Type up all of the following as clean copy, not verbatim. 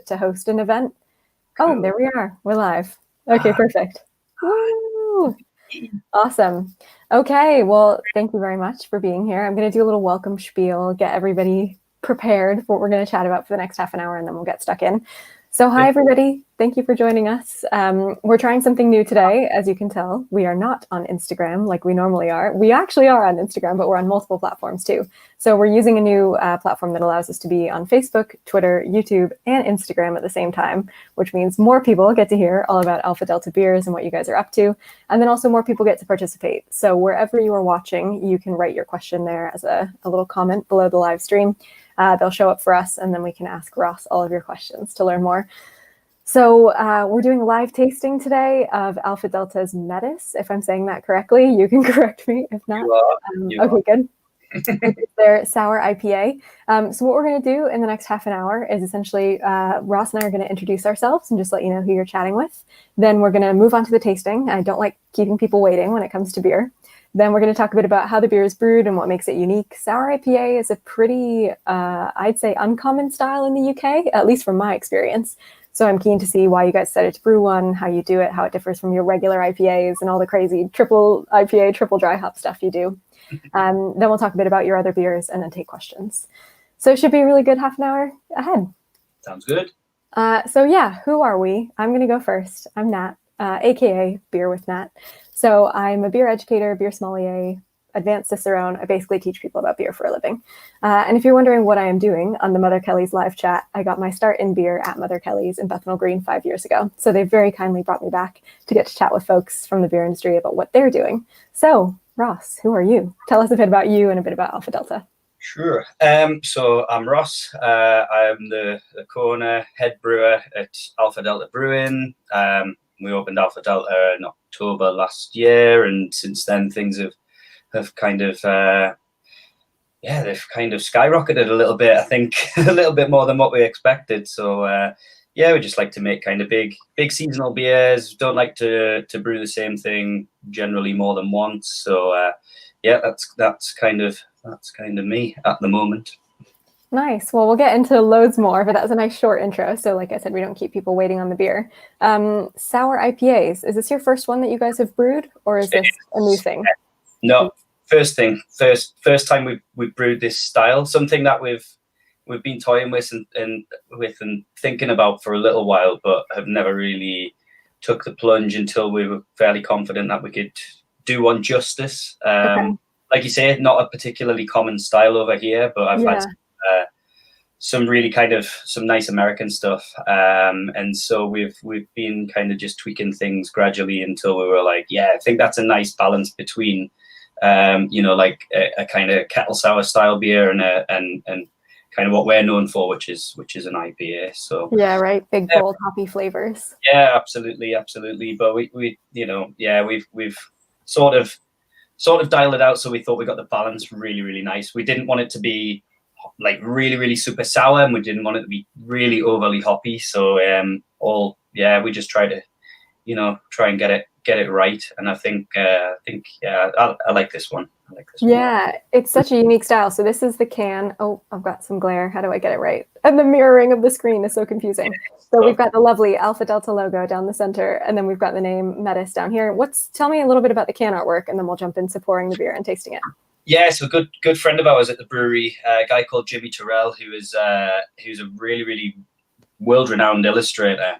to host an event. Cool. Oh, there we are. We're live. Okay, perfect. Woo! Awesome. Okay, well, thank you very much for being here. I'm going to do a little welcome spiel, get everybody prepared for what we're going to chat about for the next half an hour, and then we'll get stuck in. So hi, everybody. Thank you for joining us. We're trying something new today. As you can tell, we are not on Instagram like we normally are. We actually are on Instagram, but we're on multiple platforms too. So we're using a new platform that allows us to be on Facebook, Twitter, YouTube, and Instagram at the same time, which means more people get to hear all about Alpha Delta beers and what you guys are up to. And then also more people get to participate. So wherever you are watching, you can write your question there as a little comment below the live stream. They'll show up for us, and then we can ask Ross all of your questions to learn more. So we're doing a live tasting today of Alpha Delta's Metis. If I'm saying that correctly, you can correct me. If not, okay, good. It's their Sour IPA. So what we're going to do in the next half an hour is essentially Ross and I are going to introduce ourselves and just let you know who you're chatting with. Then we're going to move on to the tasting. I don't like keeping people waiting when it comes to beer. Then we're going to talk a bit about how the beer is brewed and what makes it unique. Sour IPA is a pretty, I'd say, uncommon style in the UK, at least from my experience. So I'm keen to see why you guys decided to brew one, how you do it, how it differs from your regular IPAs and all the crazy triple IPA, triple dry hop stuff you do. Then we'll talk a bit about your other beers and then take questions. So it should be a really good half an hour ahead. Sounds good. So yeah, who are we? I'm going to go first. I'm Nat, aka Beer With Nat. So I'm a beer educator, beer sommelier, advanced cicerone. I basically teach people about beer for a living. And if you're wondering what I am doing on the Mother Kelly's live chat, I got my start in beer at Mother Kelly's in Bethnal Green 5 years ago. So they very kindly brought me back to get to chat with folks from the beer industry about what they're doing. So Ross, who are you? Tell us a bit about you and a bit about Alpha Delta. Sure. So I'm Ross. I'm the co-owner, head brewer at Alpha Delta Brewing. We opened Alpha Delta in October last year, and since then things have kind of they've kind of skyrocketed a little bit. I think a little bit more than what we expected. So we just like to make kind of big seasonal beers. Don't like to brew the same thing generally more than once. So that's kind of me at the moment. Nice. Well, we'll get into loads more, but that was a nice short intro. So like I said, we don't keep people waiting on the beer. Sour IPAs. Is this your first one that you guys have brewed, or is this a new thing? No, first time we've brewed this style. Something that we've been toying with and thinking about for a little while, but have never really took the plunge until we were fairly confident that we could do one justice. Like you say, not a particularly common style over here, but I've had some really some nice American stuff, and so we've been kind of just tweaking things gradually until we were like, I think that's a nice balance between like a kind of kettle sour style beer and kind of what we're known for, which is an IPA. So big bold hoppy flavors. Absolutely. But we've sort of dialed it out, so we thought we got the balance really, really nice. We didn't want it to be like really, really super sour, and we didn't want it to be really overly hoppy. So we just try to try and get it right. And I think I like this one. It's such a unique style. So this is the can. Oh, I've got some glare. How do I get it right? And the mirroring of the screen is so confusing. So we've got the lovely Alpha Delta logo down the center, and then we've got the name Metis down here. Tell me a little bit about the can artwork, and then we'll jump into pouring the beer and tasting it. Yeah, so good friend of ours at the brewery, a guy called Jimmy Terrell, who's a really, really world-renowned illustrator.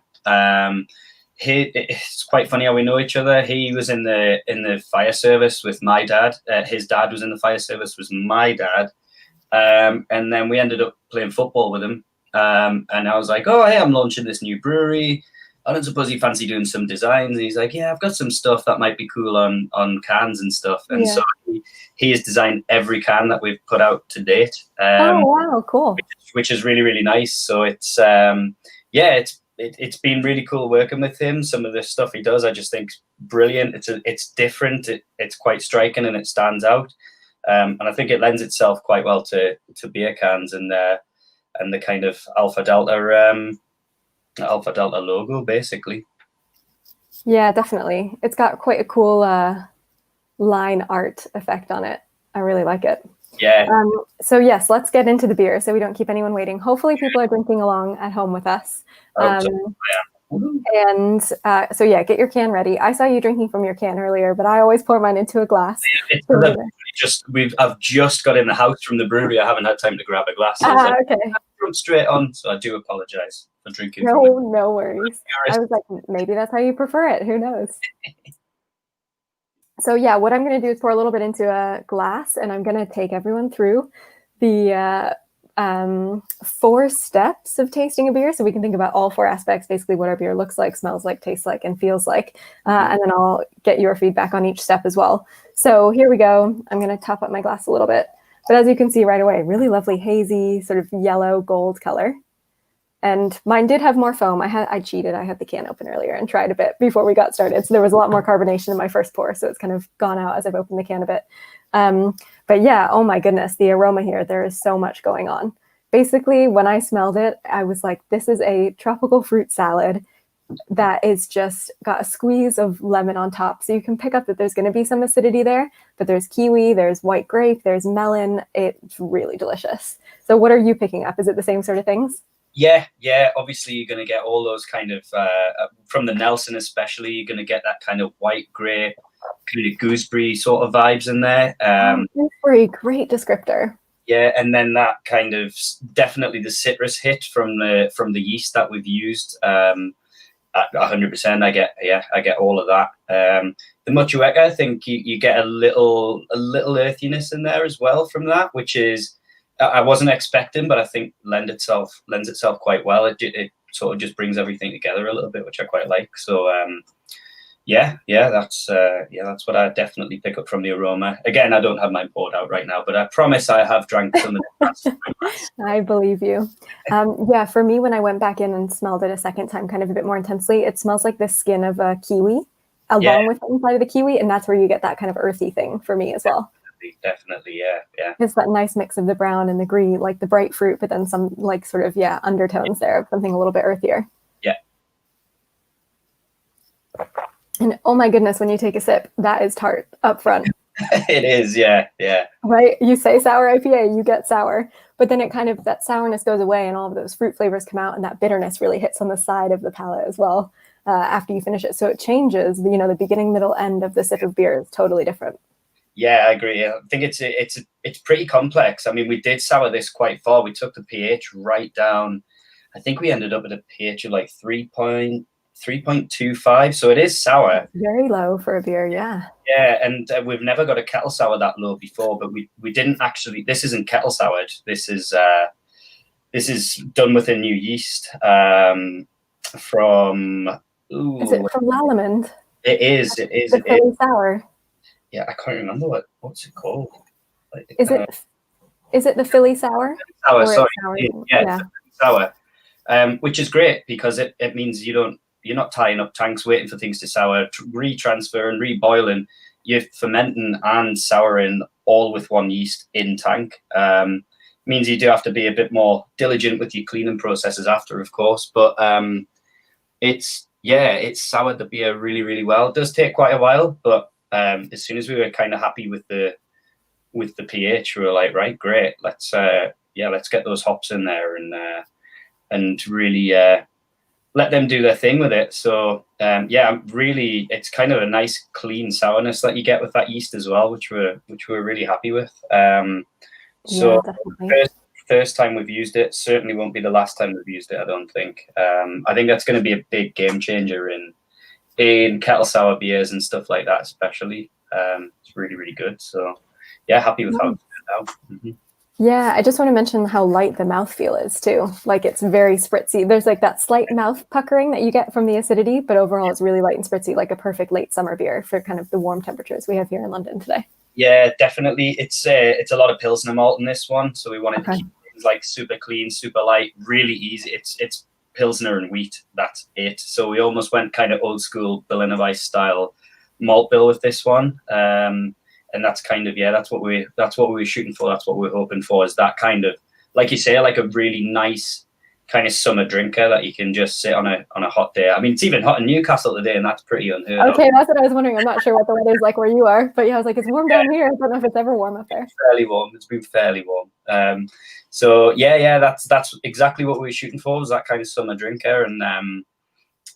It's quite funny how we know each other. He was in the fire service with my dad. His dad was in the fire service with my dad, and then we ended up playing football with him. And I was like, oh, hey, I'm launching this new brewery. I don't suppose you fancy doing some designs. And he's like, yeah, I've got some stuff that might be cool on cans and stuff. And so he has designed every can that we've put out to date. Oh, wow, cool. Which is really, really nice. So it's been really cool working with him. Some of the stuff he does, I just think brilliant. It's different. It's quite striking and it stands out. And I think it lends itself quite well to beer cans and the kind of Alpha Delta logo, basically. Yeah, It's got quite a cool line art effect on it. I really like it. Yeah. So yes, let's get into the beer so we don't keep anyone waiting. Hopefully people are drinking along at home with us. And so yeah, get your can ready. I saw you drinking from your can earlier, but I always pour mine into a glass. I've just got in the house from the brewery. I haven't had time to grab a glass. Okay. From straight on, so I do apologize for drinking. No worries. I was like, maybe that's how you prefer it. Who knows? So yeah, what I'm going to do is pour a little bit into a glass, and I'm going to take everyone through the 4 steps of tasting a beer, so we can think about all 4 aspects, basically what our beer looks like, smells like, tastes like, and feels like, and then I'll get your feedback on each step as well. So here we go. I'm going to top up my glass a little bit, but as you can see right away, really lovely hazy sort of yellow gold color. And mine did have more foam. I cheated. I had the can open earlier and tried a bit before we got started. So there was a lot more carbonation in my first pour. So it's kind of gone out as I've opened the can a bit. But yeah, oh my goodness, the aroma here, there is so much going on. Basically, when I smelled it, I was like, this is a tropical fruit salad that is just got a squeeze of lemon on top. So you can pick up that there's going to be some acidity there, but there's kiwi, there's white grape, there's melon. It's really delicious. So what are you picking up? Is it the same sort of things? Yeah. Obviously, you're going to get all those kind of, from the Nelson especially, you're going to get that kind of white grape, kind of gooseberry sort of vibes in there. Gooseberry, great descriptor. Yeah, and then that kind of definitely the citrus hit from the yeast that we've used. At 100%, I get all of that. The Mochueka, I think you get a little earthiness in there as well from that, which is I wasn't expecting, but I think lends itself quite well. It sort of just brings everything together a little bit, which I quite like. So that's what I definitely pick up from the aroma. Again, I don't have mine poured out right now, but I promise I have drank some of it. I believe you. Yeah, for me, when I went back in and smelled it a second time, kind of a bit more intensely, it smells like the skin of a kiwi along with the inside of the kiwi, and that's where you get that kind of earthy thing for me as well. Definitely, yeah. It's that nice mix of the brown and the green, like the bright fruit, but then some like sort of undertones there of something a little bit earthier. Yeah. And oh my goodness, when you take a sip, that is tart up front. It is, yeah. Right? You say sour IPA, you get sour, but then it kind of, that sourness goes away and all of those fruit flavors come out, and that bitterness really hits on the side of the palate as well after you finish it. So it changes, the beginning, middle, end of the sip of beer is totally different. Yeah, I agree. I think it's pretty complex. I mean, we did sour this quite far. We took the pH right down. I think we ended up at a pH of like 3.25. So it is sour. Very low for a beer, yeah. Yeah, and we've never got a kettle sour that low before, but we didn't actually. This isn't kettle soured. This is done with a new yeast from. Is it from Lallemand? It is. The Philly sour. Yeah, I can't remember what's it called. Is it the Philly sour? Sour, sorry. Yeah. Sour, which is great because it means you're not tying up tanks waiting for things to sour, retransfer and reboiling. You're fermenting and souring all with one yeast in tank. Means you do have to be a bit more diligent with your cleaning processes after, of course. But it's soured the beer really, really well. It does take quite a while, but as soon as we were kind of happy with the pH, we were like, right, great, let's get those hops in there and really let them do their thing with it. So really, it's kind of a nice clean sourness that you get with that yeast as well, which we're really happy with. First time we've used it, certainly won't be the last time we've used it, I don't think. I think that's going to be a big game changer in kettle sour beers and stuff like that, especially. It's really, really good. So yeah, happy with how it turned out. Mm-hmm. Yeah, I just want to mention how light the mouthfeel is too. Like it's very spritzy. There's like that slight mouth puckering that you get from the acidity, but overall it's really light and spritzy, like a perfect late summer beer for kind of the warm temperatures we have here in London today. Yeah, definitely. It's a lot of Pilsner malt in this one, so we wanted to keep things like super clean, super light, really easy. It's Pilsner and wheat. That's it. So we almost went kind of old school Berliner Weiss style malt bill with this one. And that's kind of, that's what we were shooting for. That's what we're hoping for, is that kind of, like you say, like a really nice kind of summer drinker that you can just sit on a hot day. I mean, it's even hot in Newcastle today, and that's pretty unheard of. Okay, that's what I was wondering. I'm not sure what the weather's like where you are, but yeah, I was like, it's warm down here. I don't know if it's ever warm up there. Fairly warm. It's been fairly warm. So yeah, that's exactly what we were shooting for, was that kind of summer drinker. And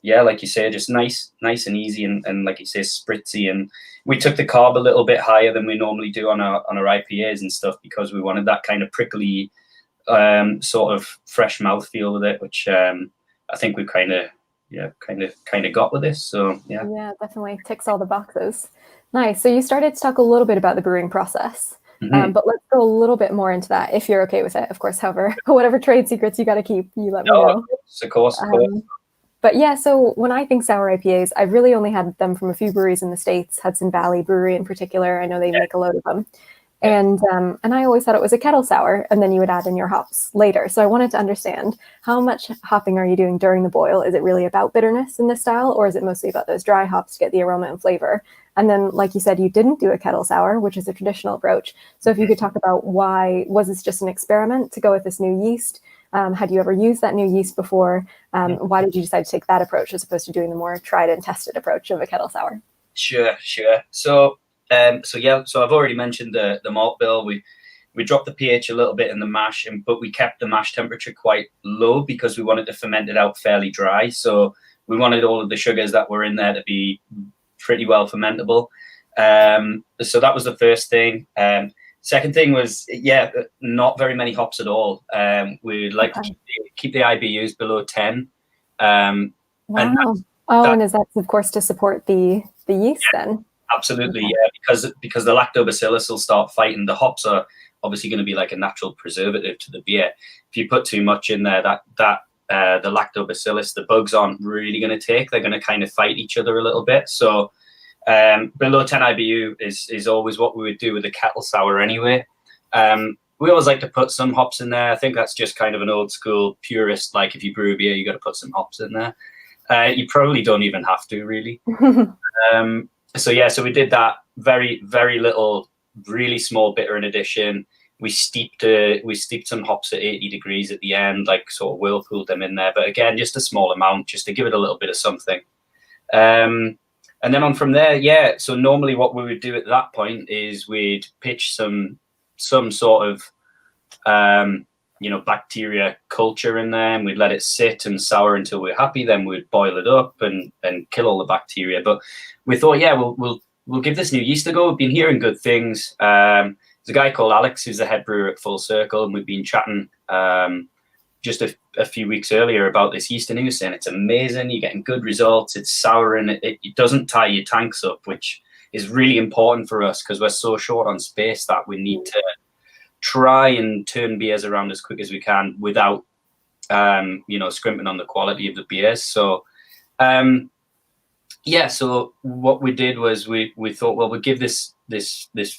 yeah, like you say, just nice and easy, and like you say, spritzy. And we took the carb a little bit higher than we normally do on our IPAs and stuff, because we wanted that kind of prickly, sort of fresh mouthfeel with it, which I think we kind of got with this. So yeah, definitely ticks all the boxes. Nice. So you started to talk a little bit about the brewing process, but let's go a little bit more into that, if you're okay with it, of course. However, whatever trade secrets you got to keep, you let me know. Of course. But yeah, so when I think sour IPAs, I've really only had them from a few breweries in the States, Hudson Valley Brewery in particular. I know they make a load of them. And I always thought it was a kettle sour, and then you would add in your hops later. So I wanted to understand, how much hopping are you doing during the boil? Is it really about bitterness in this style, or is it mostly about those dry hops to get the aroma and flavor? And then, like you said, you didn't do a kettle sour, which is a traditional approach. So if you could talk about why, was this just an experiment to go with this new yeast? Had you ever used that new yeast before? Why did you decide to take that approach as opposed to doing the more tried and tested approach of a kettle sour? Sure. So I've already mentioned the malt bill. We dropped the pH a little bit in the mash, but we kept the mash temperature quite low because we wanted to ferment it out fairly dry. So we wanted all of the sugars that were in there to be pretty well fermentable. So that was the first thing. Second thing was, not very many hops at all. We'd like to keep the IBUs below 10. Wow. And is that, of course, to support the yeast then? Absolutely, yeah, because the lactobacillus will start fighting. The hops are obviously going to be like a natural preservative to the beer. If you put too much in there, the lactobacillus, the bugs aren't really going to take. They're going to kind of fight each other a little bit. So below 10 IBU is always what we would do with a kettle sour anyway. We always like to put some hops in there. I think that's just kind of an old school purist, like if you brew a beer, you got to put some hops in there. You probably don't even have to, really. So we did that. Very, very little, really small bitter in addition. We steeped some hops at 80 degrees at the end, like sort of whirlpooled them in there. But again, just a small amount, just to give it a little bit of something. And then on from there, so normally what we would do at that point is we'd pitch some sort of bacteria culture in there, and we'd let it sit and sour until we're happy. Then we'd boil it up and kill all the bacteria. But we thought, we'll give this new yeast a go. We've been hearing good things. There's a guy called Alex who's the head brewer at Full Circle, and we've been chatting just a few weeks earlier about this yeast, and he was saying it's amazing. You're getting good results. It's sour, and it doesn't tie your tanks up, which is really important for us because we're so short on space that we need to try and turn beers around as quick as we can without scrimping on the quality of the beers. So so what we did was we thought, well, we'll give this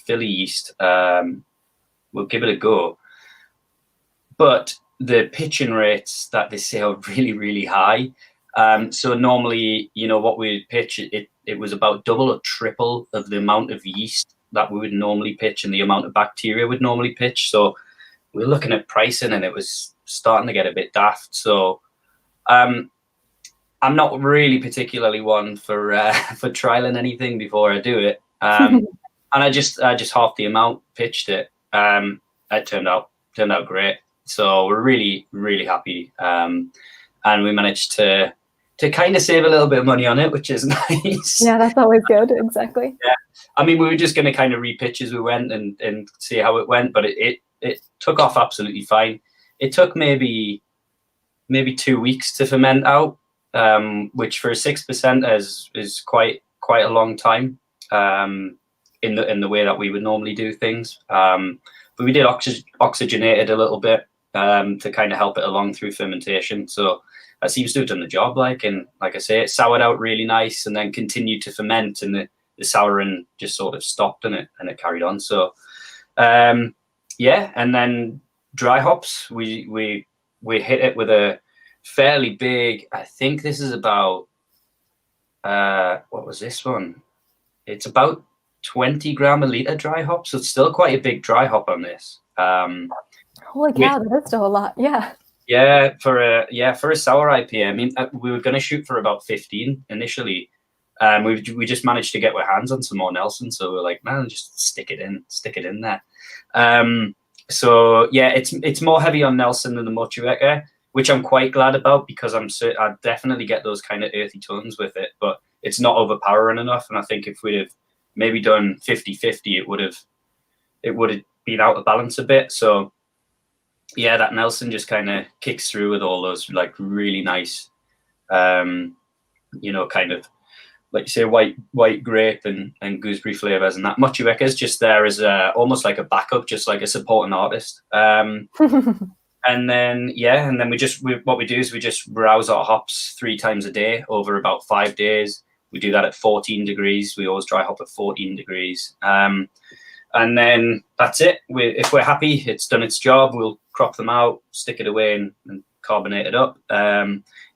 Philly yeast, we'll give it a go. But the pitching rates that they say are really, really high. So normally, what we pitch, it was about double or triple of the amount of yeast that we would normally pitch and the amount of bacteria would normally pitch. So we were looking at pricing, and it was starting to get a bit daft. So I'm not really particularly one for trialing anything before I do it. And I just half the amount pitched it. It turned out great. So we're really, really happy. And we managed to kind of save a little bit of money on it, which is nice. Yeah, that's always good. Exactly. Yeah. I mean, we were just going to kind of repitch as we went and see how it went, but it took off absolutely fine. It took maybe 2 weeks to ferment out, which for 6% is quite a long time in the way that we would normally do things. But we did oxygenate it a little bit to kind of help it along through fermentation. So that seems to have done the job. And like I say, it soured out really nice and then continued to ferment, and the souring just sort of stopped and it carried on. So and then dry hops, we hit it with a fairly big, I think this is about what was this one? It's about 20 gram a litre dry hop, so it's still quite a big dry hop on this. Holy cow, that is still a lot. Yeah. Yeah, for a sour IPA. I mean, we were going to shoot for about 15 initially. We just managed to get our hands on some more Nelson, so we're like, man, just stick it in there. So yeah, it's more heavy on Nelson than the Mochueka, which I'm quite glad about because I definitely get those kind of earthy tones with it, but it's not overpowering enough. And I think if we'd have maybe done 50-50, it would have been out of balance a bit. So yeah, that Nelson just kind of kicks through with all those like really nice, kind of like you say, white grape and gooseberry flavors, and that Mochueka is just there as almost like a backup, just like a supporting artist. And then what we do is we just browse our hops 3 times a day over about 5 days. We do that at 14 degrees. We always dry hop at 14 degrees. And then that's it. If we're happy, it's done its job, we'll crop them out, stick it away and carbonate it up.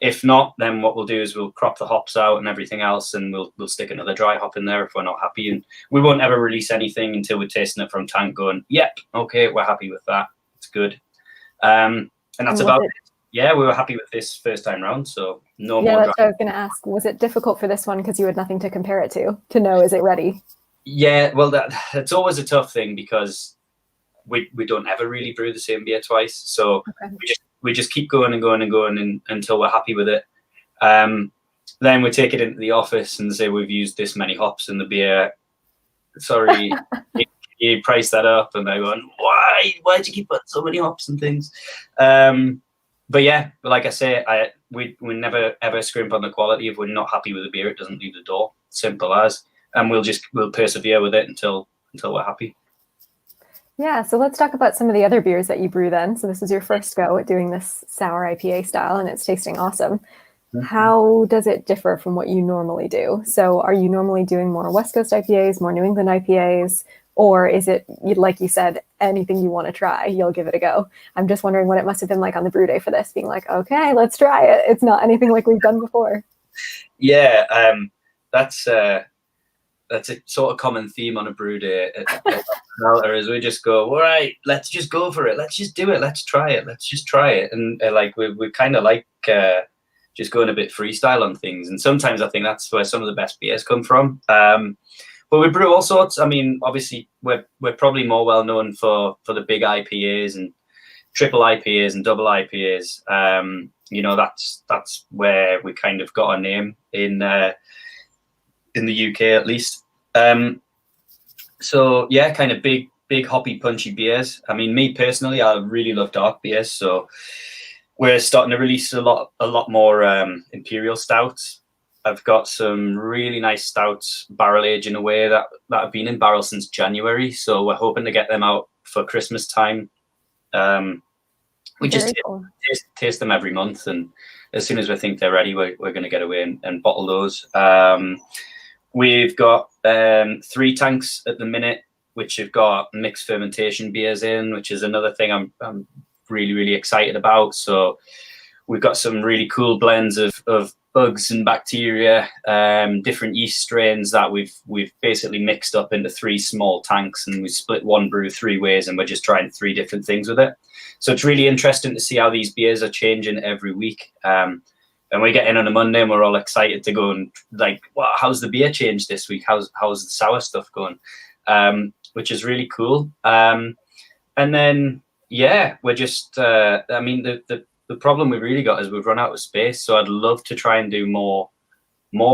If not, then what we'll do is we'll crop the hops out and everything else, and we'll stick another dry hop in there if we're not happy. And we won't ever release anything until we're tasting it from tank going, yep, okay, we're happy with that. It's good. And that's about it. Yeah, we were happy with this first time round, so no more. Yeah, that's what I was going to ask. Was it difficult for this one because you had nothing to compare it to know, is it ready? Yeah, well, that's always a tough thing because we don't ever really brew the same beer twice. So okay. we just keep going and going and going until we're happy with it. Then we take it into the office and say we've used this many hops in the beer. Sorry, you price that up, and they're going, why'd you keep putting so many hops and things? But yeah, like I say, we never ever scrimp on the quality. If we're not happy with the beer, it doesn't leave the door. Simple as. And we'll persevere with it until we're happy. Yeah, so let's talk about some of the other beers that you brew then. So this is your first go at doing this sour IPA style, and it's tasting awesome. Mm-hmm. How does it differ from what you normally do? So are you normally doing more West Coast IPAs, more New England IPAs, or is it, like you said, anything you want to try, you'll give it a go? I'm just wondering what it must have been like on the brew day for this, being like, okay, let's try it. It's not anything like we've done before. Yeah, that's a sort of common theme on a brew day at Alpha, is we just go, all right, let's just go for it. Let's just do it. Let's try it. Let's just try it. And like we kind of like just going a bit freestyle on things. And sometimes I think that's where some of the best beers come from. But we brew all sorts. I mean, obviously we're probably more well known for the big IPAs and triple IPAs and double IPAs. That's where we kind of got our name in the UK at least. So yeah, kind of big hoppy punchy beers. I mean, me personally, I really love dark beers, so we're starting to release a lot more imperial stouts. I've got some really nice stouts barrel aging away that have been in barrel since January, so we're hoping to get them out for Christmas time. We just taste them every month, and as soon as we think they're ready, we're going to get away and bottle those. We've got 3 tanks at the minute, which have got mixed fermentation beers in, which is another thing I'm really, really excited about. So we've got some really cool blends of bugs and bacteria, different yeast strains that we've basically mixed up into 3 small tanks, and we split one brew 3 ways, and we're just trying 3 different things with it. So it's really interesting to see how these beers are changing every week. And we get in on a Monday and we're all excited to go and like, wow, how's the beer changed this week? How's the sour stuff going? Which is really cool. And then, yeah, we're just, I mean, the problem we really got is we've run out of space. So I'd love to try and do more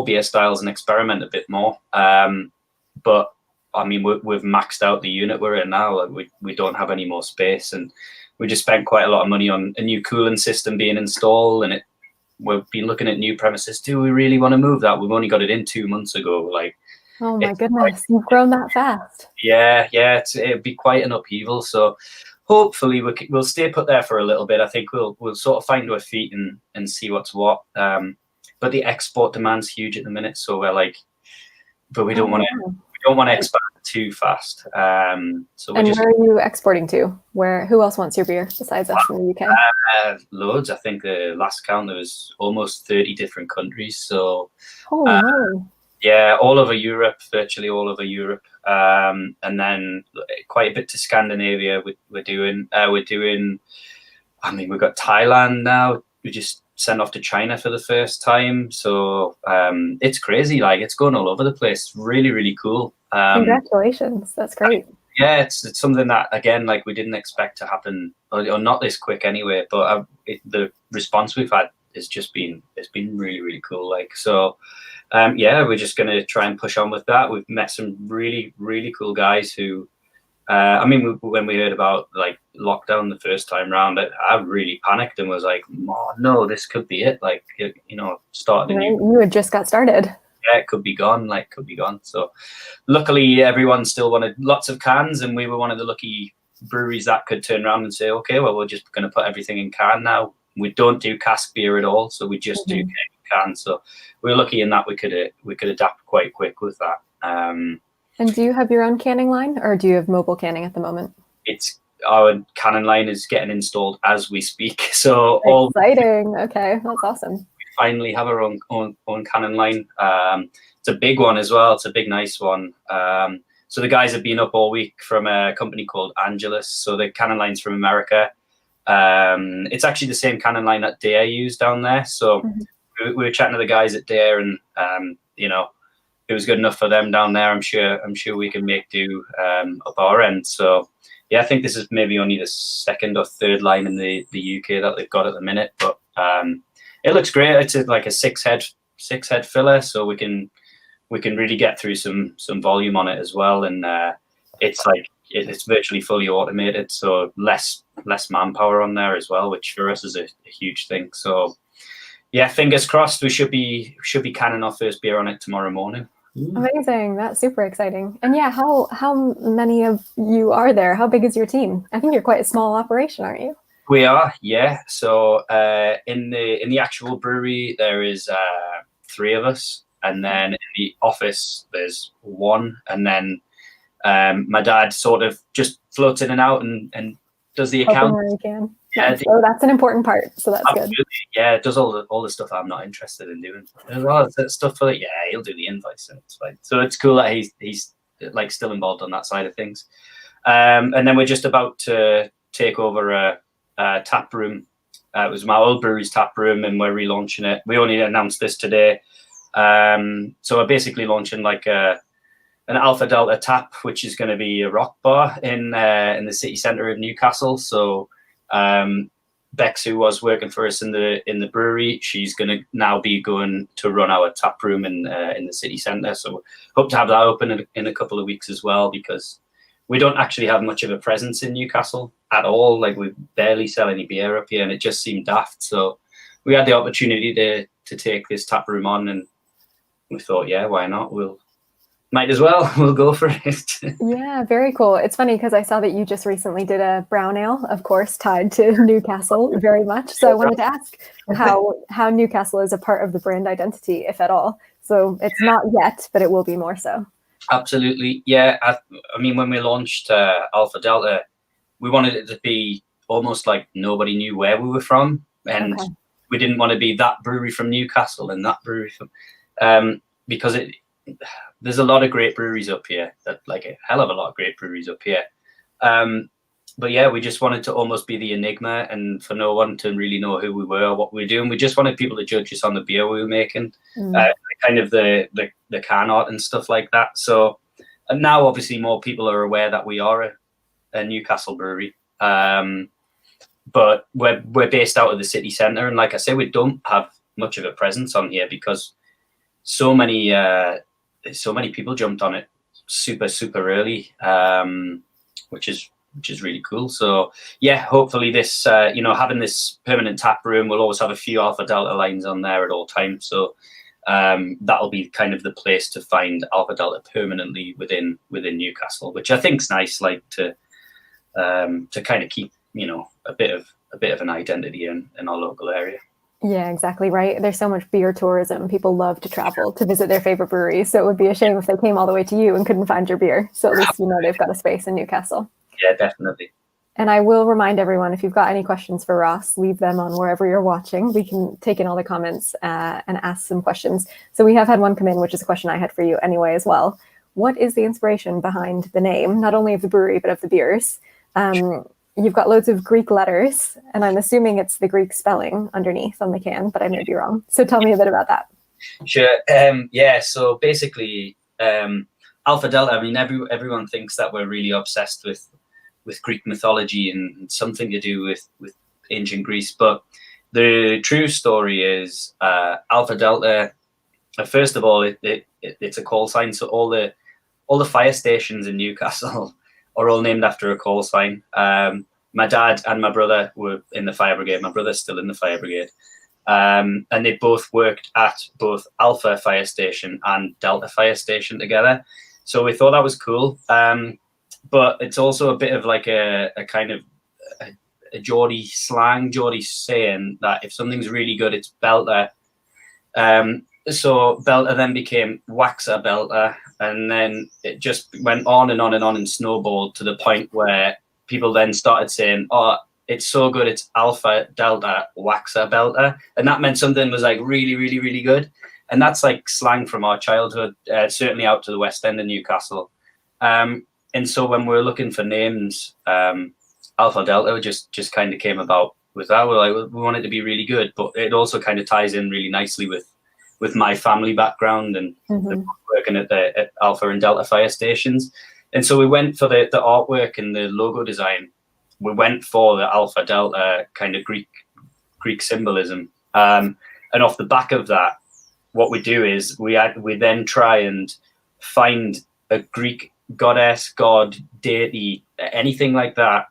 beer styles and experiment a bit more. But I mean, we've maxed out the unit we're in now. Like we don't have any more space, and we just spent quite a lot of money on a new cooling system being installed, and we've been looking at new premises. Do we really want to move that? We've only got it in 2 months ago. Like, oh my goodness, you've grown that fast. Yeah, it'd be quite an upheaval. So hopefully we'll stay put there for a little bit. I think we'll sort of find our feet and see what's what. But the export demand's huge at the minute, so we're like, but we don't want to expand too fast. So and where are you exporting to? Who else wants your beer besides us in the UK? Loads. I think the last count there was almost 30 different countries. So yeah, all over Europe, virtually all over Europe, and then quite a bit to Scandinavia. We're doing I mean, we've got Thailand now. We just sent off to China for the first time. So it's crazy. Like, it's going all over the place. Really, really cool. Congratulations. That's great. Yeah, it's something that, again, like, we didn't expect to happen, or not this quick anyway. But the response we've had has just been, it's been really, really cool. Like, so yeah, we're just going to try and push on with that. We've met some really, really cool guys who, I mean, when we heard about like lockdown the first time round, I really panicked and was like, oh, no, this could be it. Like, starting a new. You had just got started. Yeah, it could be gone. Like, could be gone. So, luckily, everyone still wanted lots of cans, and we were one of the lucky breweries that could turn around and say, okay, well, we're just going to put everything in can now. We don't do cask beer at all, so we just do cans. So we were lucky in that we could adapt quite quick with that. And do you have your own canning line, or do you have mobile canning at the moment? It's our canning line is getting installed as we speak. So exciting. Okay, that's awesome. We finally have our own canning line. It's a big one as well. It's a big, nice one. So the guys have been up all week from a company called Angelus. So the canning line's from America. It's actually the same canning line that Dare used down there. So we were chatting to the guys at Dare, and it was good enough for them down there. I'm sure we can make do up our end. So yeah, I think this is maybe only the second or third line in the UK that they've got at the minute, but it looks great. It's like a six head filler, so we can really get through some volume on it as well. And it's like it's virtually fully automated, so less manpower on there as well, which for us is a huge thing. So yeah, fingers crossed. We should be canning our first beer on it tomorrow morning. Amazing. That's super exciting. And yeah, how many of you are there? How big is your team? I think you're quite a small operation, aren't you? We are, yeah. So in the actual brewery, there is 3 of us, and then in the office there's 1, and then my dad sort of just floats in and out and does the account. Where he can. Yeah, so that's an important part. So that's absolutely good. Yeah, it does all the stuff I'm not interested in doing. Well, that stuff for it. Yeah, he'll do the invoice, and it's fine. So it's cool that he's like still involved on that side of things. And then we're just about to take over a tap room. It was my old brewery's tap room, and we're relaunching it. We only announced this today. So we're basically launching like an Alpha Delta tap, which is going to be a rock bar in the city centre of Newcastle. So Bex, who was working for us in the brewery, she's going to now be going to run our tap room in the city centre. So hope to have that open in a couple of weeks as well, because we don't actually have much of a presence in Newcastle at all. Like, we barely sell any beer up here, and it just seemed daft. So we had the opportunity to take this tap room on, and we thought, yeah, why not? Might as well. We'll go for it. Yeah, very cool. It's funny because I saw that you just recently did a brown ale, of course, tied to Newcastle very much. So I wanted to ask how Newcastle is a part of the brand identity, if at all. So it's not yet, but it will be more so. Absolutely. Yeah. I mean, when we launched Alpha Delta, we wanted it to be almost like nobody knew where we were from. And we didn't want to be that brewery from Newcastle and that brewery from, because there's a lot of great breweries up here, like a hell of a lot of great breweries up here. But yeah, we just wanted to almost be the enigma, and for no one to really know who we were or what we were doing. We just wanted people to judge us on the beer we were making, kind of the can art and stuff like that. So now obviously more people are aware that we are a Newcastle brewery. But we're based out of the city centre, and like I say, we don't have much of a presence on here because so many people jumped on it super early, which is really cool. So yeah, hopefully this having this permanent tap room, we'll always have a few Alpha Delta lines on there at all times. So that'll be kind of the place to find Alpha Delta permanently within Newcastle, which I think is nice, like to kind of keep a bit of an identity in our local area. Yeah, exactly right. There's so much beer tourism. People love to travel to visit their favorite breweries. So it would be a shame if they came all the way to you and couldn't find your beer. So at least they've got a space in Newcastle. Yeah, definitely. And I will remind everyone, if you've got any questions for Ross, leave them on wherever you're watching. We can take in all the comments and ask some questions. So we have had one come in, which is a question I had for you anyway as well. What is the inspiration behind the name, not only of the brewery, but of the beers? you've got loads of Greek letters, and I'm assuming it's the Greek spelling underneath on the can, but I may be wrong. So tell me a bit about that. Sure. Yeah. So basically, Alpha Delta. I mean, everyone thinks that we're really obsessed with Greek mythology and something to do with ancient Greece, but the true story is Alpha Delta. First of all, it's a call sign. So all the fire stations in Newcastle are all named after a call sign. My dad and my brother were in the fire brigade. My brother's still in the fire brigade. And they both worked at both Alpha Fire Station and Delta Fire Station together. So we thought that was cool. But it's also a bit of like a kind of a Geordie slang, Geordie saying that if something's really good, it's Belter. So Belter then became Waxer Belter, and then it just went on and on and on and snowballed to the point where people then started saying, oh, it's so good, it's Alpha Delta Waxer Belter. And that meant something was like really, really, really good. And that's like slang from our childhood, certainly out to the West End of Newcastle. And so when we were looking for names, Alpha Delta just kind of came about with that. We're like, we want it to be really good, but it also kind of ties in really nicely with my family background and working at Alpha and Delta fire stations. And so we went for the artwork and the logo design. We went for the Alpha Delta kind of Greek symbolism. And off the back of that, what we do is we then try and find a Greek goddess, god, deity, anything like that,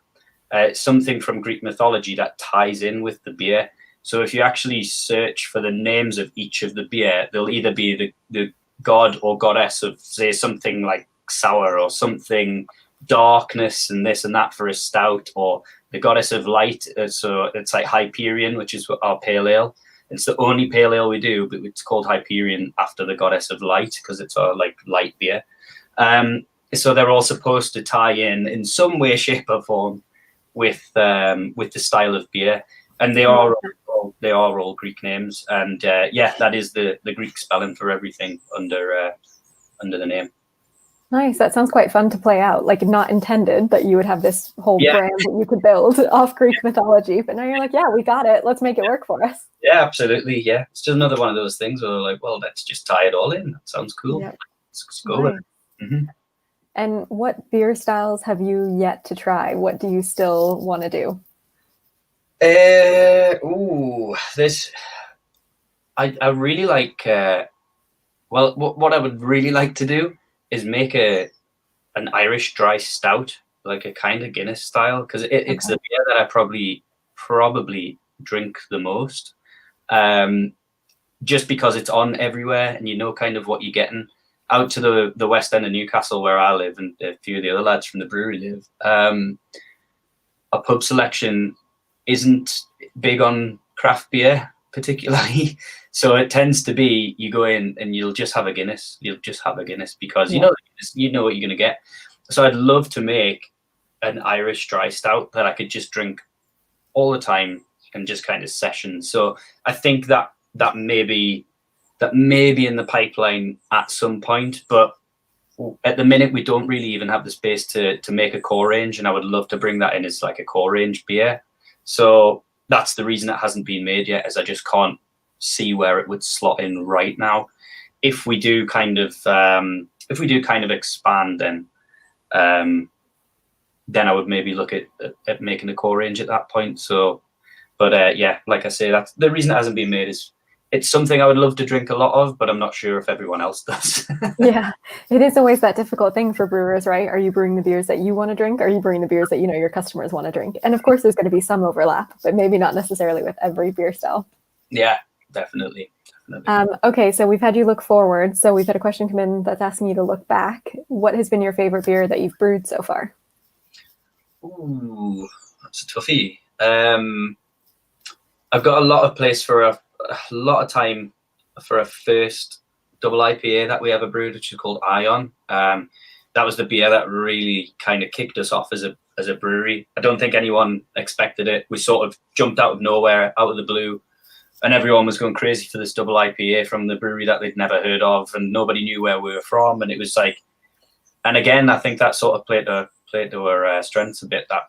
something from Greek mythology that ties in with the beer. So if you actually search for the names of each of the beer, they'll either be the god or goddess of, say, something like sour, or something darkness and this and that for a stout, or the goddess of light. So it's like Hyperion, which is our pale ale. It's the only pale ale we do, but it's called Hyperion after the goddess of light because it's our like light beer. So they're all supposed to tie in some way, shape, or form with the style of beer, and they are all Greek names. And yeah, that is the Greek spelling for everything under the name. Nice. That sounds quite fun to play out. Like, not intended that you would have this whole brand that you could build off Greek mythology, but now you're like, yeah, we got it. Let's make it work for us. Yeah, absolutely. Yeah, it's just another one of those things where we're like, well, let's just tie it all in. That sounds cool. Yep. Let's go with it. And what beer styles have you yet to try? What do you still want to do? I really like. Well, what I would really like to do is make an Irish dry stout, like a kind of Guinness style, because it's the beer that I probably drink the most, just because it's on everywhere and you know kind of what you're getting. Out to the West End of Newcastle where I live, and a few of the other lads from the brewery live, our pub selection isn't big on craft beer particularly. So it tends to be you go in and you'll just have a Guinness. You'll just have a Guinness because you know what you're going to get. So I'd love to make an Irish dry stout that I could just drink all the time and just kind of session. So I think that may be in the pipeline at some point, but at the minute we don't really even have the space to make a core range, and I would love to bring that in as like a core range beer. So that's the reason it hasn't been made yet, is I just can't see where it would slot in right now. If we do kind of expand, then I would maybe look at making a core range at that point. So, but yeah, like I say, that's the reason it hasn't been made. Is it's something I would love to drink a lot of, but I'm not sure if everyone else does. Yeah, it is always that difficult thing for brewers, right? Are you brewing the beers that you want to drink? Or are you brewing the beers that you know your customers want to drink? And of course, there's going to be some overlap, but maybe not necessarily with every beer style. Yeah, definitely. Okay, so we've had you look forward. So we've had a question come in that's asking you to look back. What has been your favorite beer that you've brewed so far? Ooh, that's a toughie. I've got a lot of place for a lot of time for a first double IPA that we ever brewed, which is called Ion. That was the beer that really kind of kicked us off as a brewery. I don't think anyone expected it. We sort of jumped out of nowhere, out of the blue, and everyone was going crazy for this double IPA from the brewery that they'd never heard of, and nobody knew where we were from. And it was like, and again, I think that sort of played to our strengths a bit, that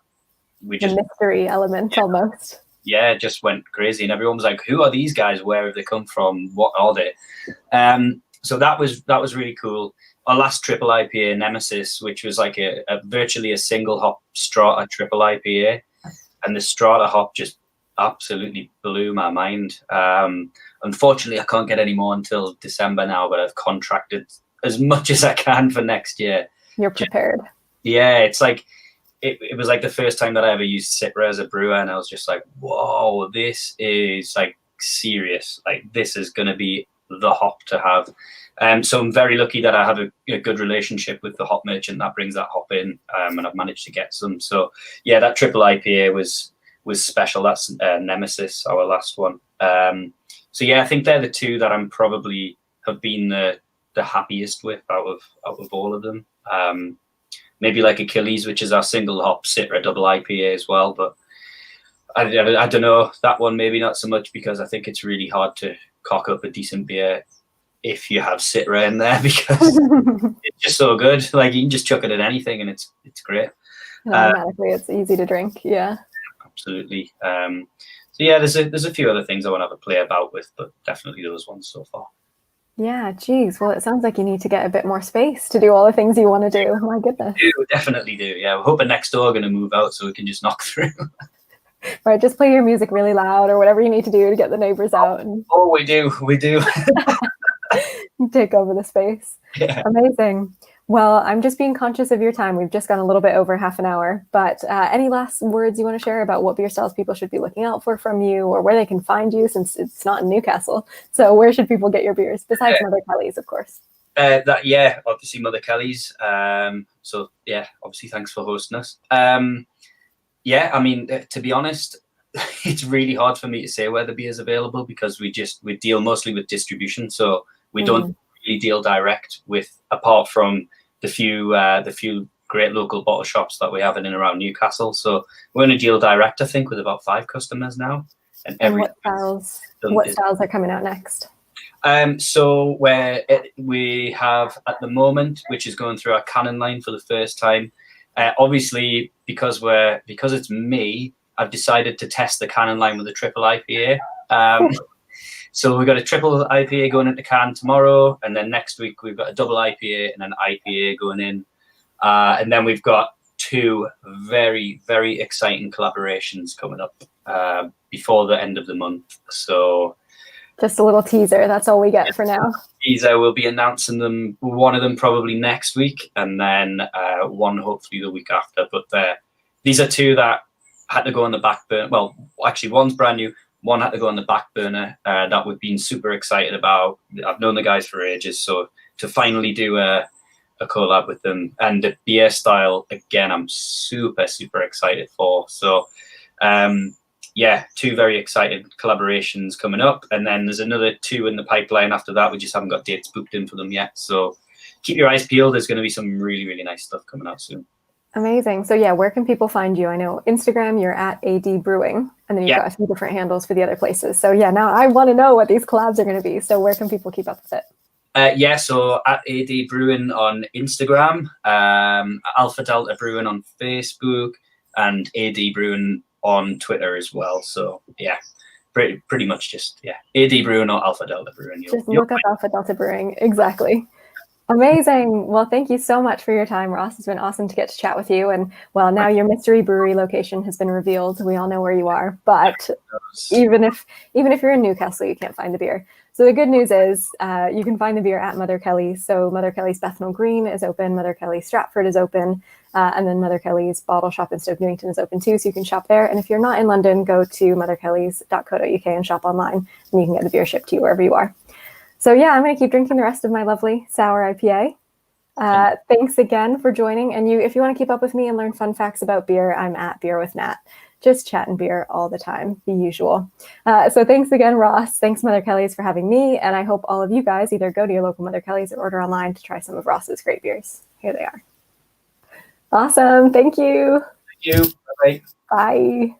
we The just, mystery element almost. yeah, it just went crazy, and everyone was like, "Who are these guys? Where have they come from? What are they?" So that was really cool. Our last triple IPA, Nemesis, which was like a virtually a single hop strata triple IPA, and the strata hop just absolutely blew my mind. Unfortunately, I can't get any more until December now, but I've contracted as much as I can for next year. You're prepared. Yeah, it's like it was like the first time that I ever used Citra as a brewer, and I was just like, whoa, this is like serious. Like, this is going to be the hop to have. So I'm very lucky that I have a good relationship with the hop merchant that brings that hop in, and I've managed to get some. So yeah, that triple IPA was special. That's Nemesis, our last one. So yeah, I think they're the two that I'm probably have been the happiest with out of all of them. Maybe like Achilles, which is our single hop Citra double IPA as well, but I don't know, that one maybe not so much, because I think it's really hard to cock up a decent beer if you have Citra in there, because it's just so good. Like, you can just chuck it in anything and it's great. And automatically it's easy to drink. Yeah, absolutely. So yeah, there's a few other things I want to have a play about with, but definitely those ones so far. Yeah, geez. Well, it sounds like you need to get a bit more space to do all the things you want to do. My goodness. We do, definitely do. Yeah, we're hoping next door are going to move out so we can just knock through. Right, just play your music really loud or whatever you need to do to get the neighbors out. And we do. take over the space. Yeah. Amazing. Well, I'm just being conscious of your time. We've just gone a little bit over half an hour, but any last words you want to share about what beer styles people should be looking out for from you, or where they can find you, since it's not in Newcastle? So where should people get your beers, besides Mother Kelly's, of course? Obviously Mother Kelly's. So yeah, obviously thanks for hosting us. Yeah, I mean, to be honest, it's really hard for me to say where the beer is available, because we deal mostly with distribution, so we don't really deal direct with, apart from the few great local bottle shops that we have in and around Newcastle. So we're going to deal direct, I think, with about 5 customers now. And what styles are coming out next? So we have at the moment, which is going through our Canon line for the first time. Obviously, because it's me, I've decided to test the Canon line with a triple IPA. So we've got a triple IPA going into can tomorrow, and then next week we've got a double IPA and an IPA going in. And then we've got 2 very, very exciting collaborations coming up before the end of the month. So just a little teaser. That's all we get for now. Teaser. We'll be announcing them. One of them probably next week, and then one hopefully the week after. But these are 2 that had to go on the back burner. Well, actually, one's brand new. One had to go on the back burner that we've been super excited about. I've known the guys for ages, so to finally do a collab with them, and the beer style, again, I'm super, super excited for. So yeah, 2 very excited collaborations coming up, and then there's another 2 in the pipeline after that. We just haven't got dates booked in for them yet, so keep your eyes peeled. There's going to be some really, really nice stuff coming out soon. Amazing. So yeah, where can people find you? I know Instagram, you're at AD Brewing, and then you've got a few different handles for the other places. So yeah, now I want to know what these collabs are going to be. So where can people keep up with it? So at AD Brewing on Instagram, Alpha Delta Brewing on Facebook, and AD Brewing on Twitter as well. So yeah, pretty much just AD Brewing or Alpha Delta Brewing. Just look up Alpha Delta Brewing. Exactly. Amazing. Well, thank you so much for your time, Ross. It's been awesome to get to chat with you. And well, now your mystery brewery location has been revealed. We all know where you are. But even if you're in Newcastle, you can't find the beer. So the good news is you can find the beer at Mother Kelly's. So Mother Kelly's Bethnal Green is open. Mother Kelly's Stratford is open. And then Mother Kelly's Bottle Shop in Stoke Newington is open too. So you can shop there. And if you're not in London, go to motherkellys.co.uk and shop online. And you can get the beer shipped to you wherever you are. So yeah, I'm going to keep drinking the rest of my lovely Sour IPA. Thanks again for joining. And if you want to keep up with me and learn fun facts about beer, I'm at Beer With Nat. Just chatting beer all the time, the usual. So thanks again, Ross. Thanks, Mother Kelly's, for having me. And I hope all of you guys either go to your local Mother Kelly's or order online to try some of Ross's great beers. Here they are. Awesome. Thank you. Thank you. Bye. Bye.